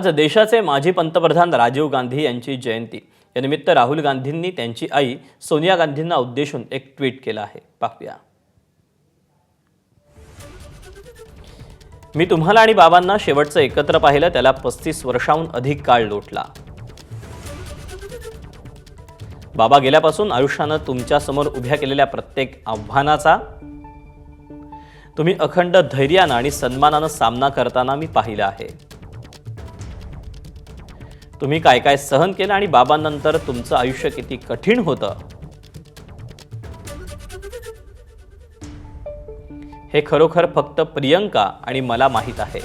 आज देशाचे माजी पंतप्रधान राजीव गांधी यांची जयंती. या निमित्त राहुल गांधींनी त्यांची आई सोनिया गांधींना उद्देशून एक ट्विट केलं आहे. पाहूया. मी तुम्हाला आणि बाबांना शेवटचं एकत्र पाहिलं त्याला 35 वर्षांहून अधिक काळ लोटला. बाबा गेल्यापासून आयुष्यानं तुमच्या समोर उभ्या केलेल्या प्रत्येक आव्हानाचा तुम्ही अखंड धैर्यानं आणि सन्मानानं सामना करताना मी पाहिलं आहे. तुम्ही काय काय सहन केलं आणि बाबांनंतर तुमचं आयुष्य किती कठीण होतं हे खरोखर फक्त प्रियंका आणि मला माहित आहे.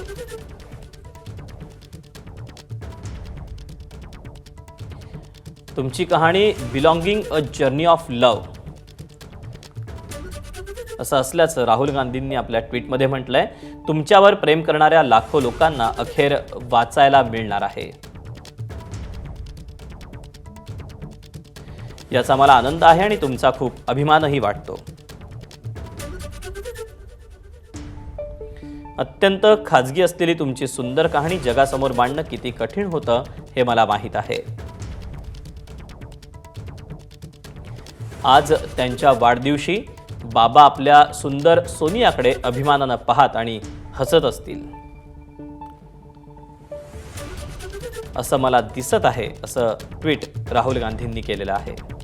तुमची कहाणी belonging a journey of love असं असल्याचं राहुल गांधींनी आपल्या ट्विटमध्ये म्हटलंय. तुमच्यावर प्रेम करणाऱ्या लाखो लोकांना अखेर वाचायला मिळणार आहे. याचा मला आनंद आहे आणि तुमचा खूप अभिमानही वाटतो. अत्यंत खाजगी असलेली तुमची सुंदर कहाणी जगासमोर मांडणं किती कठीण होतं हे मला माहीत आहे. आज त्यांच्या वाढदिवशी बाबा आपल्या सुंदर सोनियाकडे अभिमानानं पाहत आणि हसत असतील असं मला दिसत आहे, असं ट्विट राहुल गांधींनी केलेलं आहे.